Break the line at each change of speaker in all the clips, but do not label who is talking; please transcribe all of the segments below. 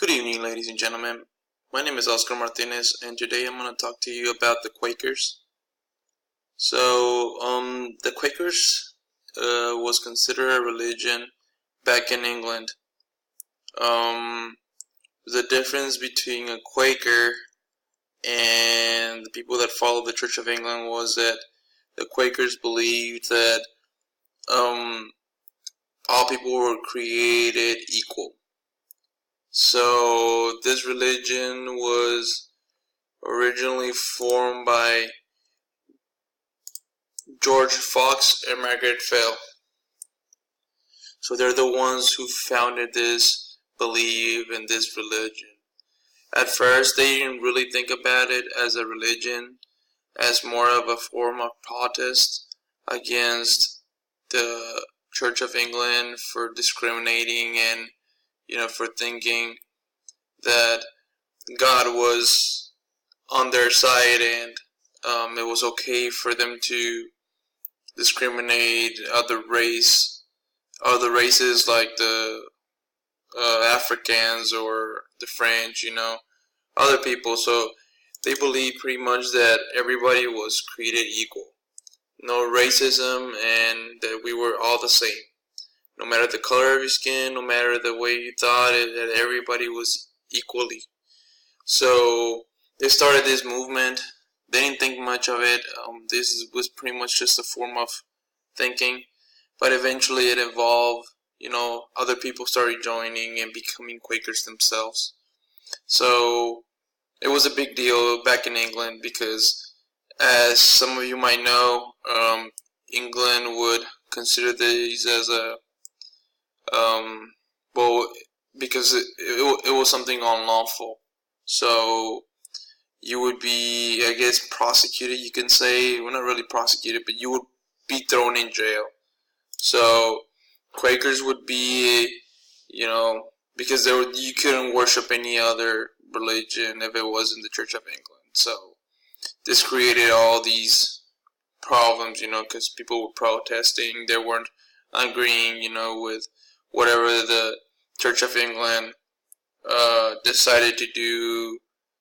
Good evening, ladies and gentlemen. My name is Oscar Martinez, and today I'm going to talk to you about the Quakers. The Quakers was considered a religion back in England. The difference between a Quaker and the people that followed the Church of England was that the Quakers believed that all people were created equal. So this religion was originally formed by George Fox and Margaret Fell. So they're the ones who founded this belief in this religion. At first, they didn't really think about it as a religion, as more of a form of protest against the Church of England for discriminating and for thinking that God was on their side and it was okay for them to discriminate other races like the Africans or the French, other people. So they believe pretty much that everybody was created equal. No racism, and that we were all the same. No matter the color of your skin, no matter the way you thought that everybody was equally. So they started this movement. They didn't think much of it. This was pretty much just a form of thinking. But eventually it evolved. Other people started joining and becoming Quakers themselves. So it was a big deal back in England because, as some of you might know, England would consider these as a because it was something unlawful. So you would be, I guess, prosecuted, you can say. Well, not really prosecuted, but you would be thrown in jail. So Quakers would be, because you couldn't worship any other religion if it wasn't the Church of England. So this created all these problems, because people were protesting. They weren't agreeing, with whatever the Church of England decided to do,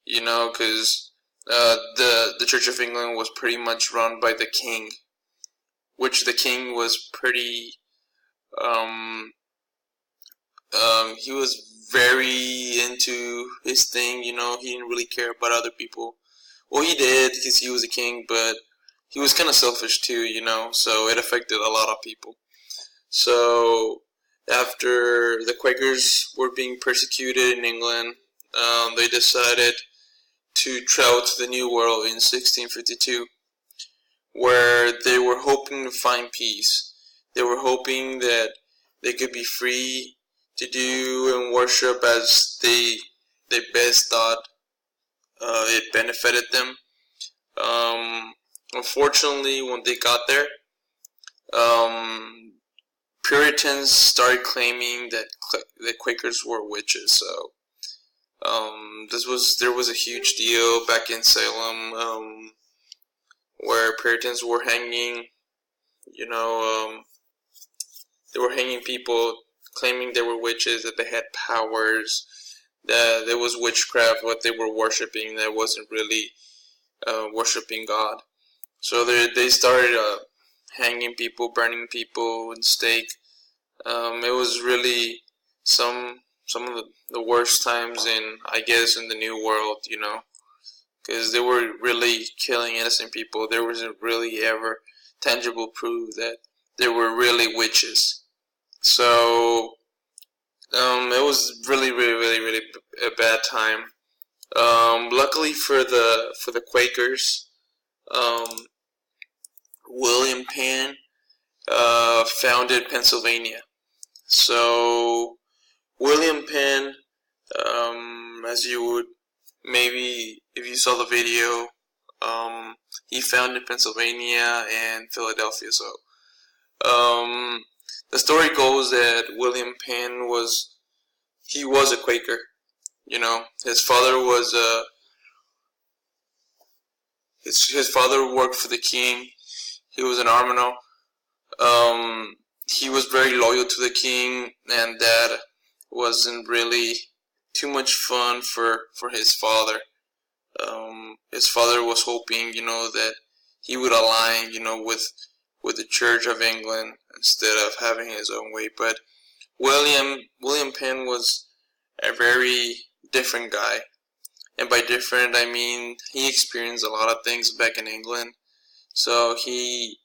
because the Church of England was pretty much run by the king, which the king was pretty, he was very into his thing, he didn't really care about other people. Well, he did, because he was a king, but he was kind of selfish too, so it affected a lot of people. So after the Quakers were being persecuted in England, they decided to travel to the New World in 1652, where they were hoping to find peace. They were hoping that they could be free to do and worship as they best thought it benefited them. Unfortunately, when they got there, Puritans started claiming that the Quakers were witches. So there was a huge deal back in Salem, where Puritans were hanging. They were hanging people, claiming they were witches, that they had powers, that there was witchcraft, what they were worshiping, that wasn't really worshiping God. So they started hanging people, burning people in stake. It was really some of the worst times in the New World, because they were really killing innocent people. There wasn't really ever tangible proof that they were really witches. So it was really, really, really, really a bad time. Luckily for the Quakers, William Penn founded Pennsylvania. So William Penn, as you would maybe, if you saw the video, he founded Pennsylvania and Philadelphia. So the story goes that William Penn was a Quaker. His father was his father worked for the king. He was an Armino. He was very loyal to the king, and Dad wasn't really too much fun for his father. His father was hoping, that he would align, with the Church of England instead of having his own way. But William Penn was a very different guy, and by different I mean he experienced a lot of things back in England. So he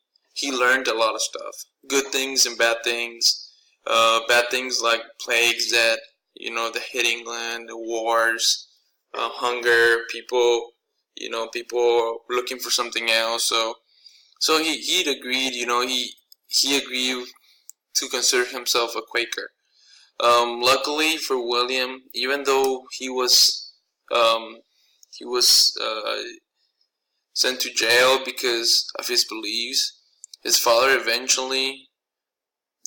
learned a lot of stuff, good things and bad things. Bad things like plagues that that hit England, the wars, hunger, people looking for something else. So he'd agreed, he agreed to consider himself a Quaker. Luckily for William, even though he was sent to jail because of his beliefs, his father eventually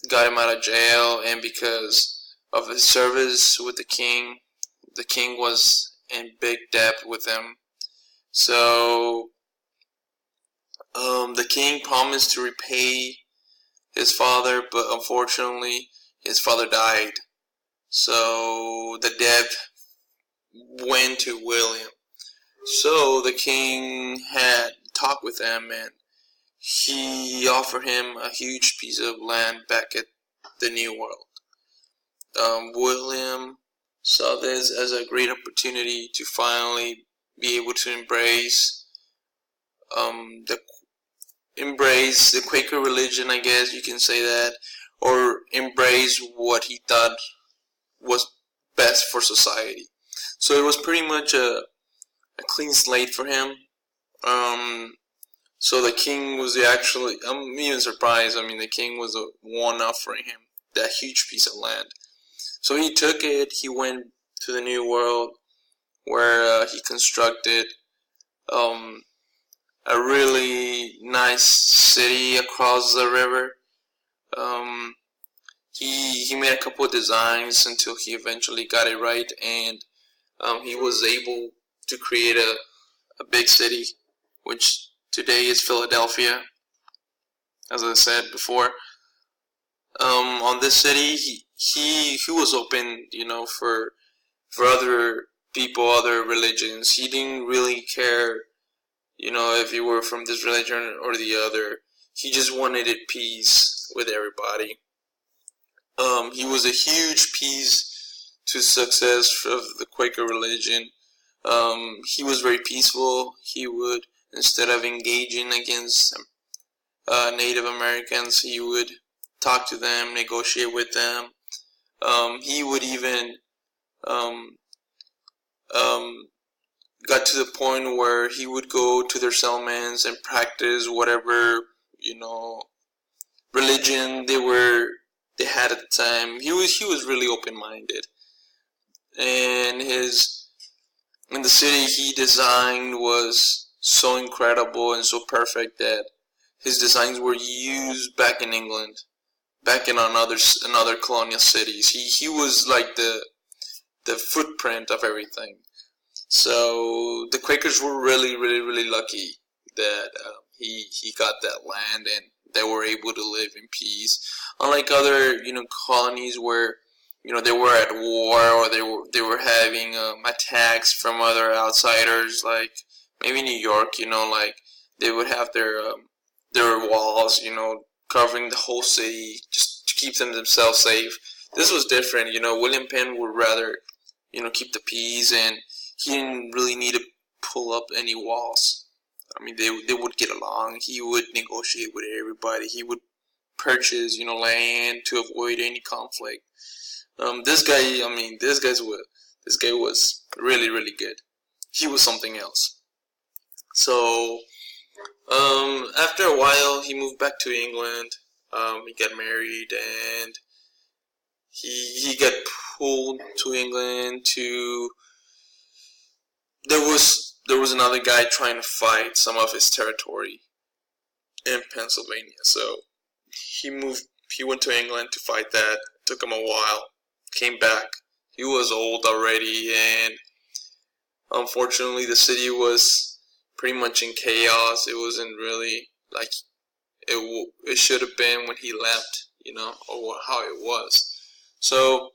got him out of jail, and because of his service with the king was in big debt with him. So the king promised to repay his father, but unfortunately his father died. So the debt went to William. So the king had talked with him, and he offered him a huge piece of land back at the New World. William saw this as a great opportunity to finally be able to embrace the Quaker religion, I guess you can say that, or embrace what he thought was best for society. So it was pretty much a clean slate for him. So the king was actually, I'm even surprised, the king was the one offering him that huge piece of land. So he took it, he went to the New World, where he constructed a really nice city across the river. He made a couple of designs until he eventually got it right, and he was able to create a big city, which today is Philadelphia, as I said before. On this city, he was open, for other people, other religions. He didn't really care, if you were from this religion or the other. He just wanted it peace with everybody. He was a huge piece to success of the Quaker religion. He was very peaceful. He would, instead of engaging against Native Americans, he would talk to them, negotiate with them. He would even got to the point where he would go to their settlements and practice whatever religion they had at the time. He was really open-minded, and the city he designed was so incredible and so perfect that his designs were used back in England, back in another colonial cities. He was like the footprint of everything. So the Quakers were really, really, really lucky that he got that land and they were able to live in peace. Unlike other colonies where they were at war, or they were having attacks from other outsiders, like maybe New York. Like they would have their walls, covering the whole city just to keep themselves safe. This was different. William Penn would rather keep the peace, and he didn't really need to pull up any walls. They would get along. He would negotiate with everybody. He would purchase, land to avoid any conflict. This guy was really, really good. He was something else. So, after a while, he moved back to England. He got married, and he got pulled to England to. There was another guy trying to fight some of his territory in Pennsylvania. So he went to England to fight that. It took him a while. Came back. He was old already, and unfortunately the city was pretty much in chaos. It wasn't really like it should have been when he left, or how it was. So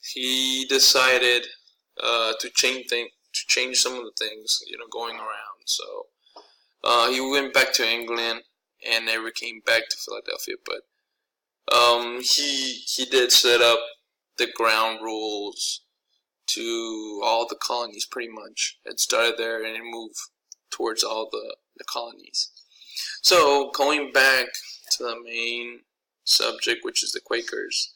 he decided to change some of the things going around. So he went back to England and never came back to Philadelphia, but he did set up the ground rules to all the colonies pretty much. It started there and it moved towards all the colonies. So going back to the main subject, which is the Quakers,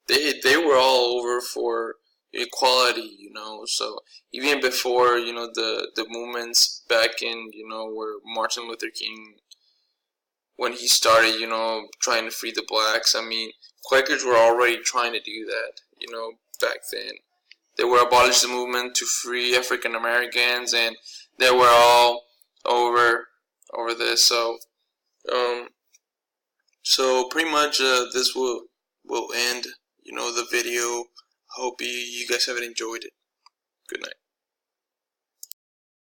they were all over for equality, so even before, the movements back in, where Martin Luther King, when he started, trying to free the blacks, I mean, Quakers were already trying to do that, back then. They were abolish the movement to free African Americans, and they were all over this. So, pretty much this will end, the video. Hope you guys have enjoyed it.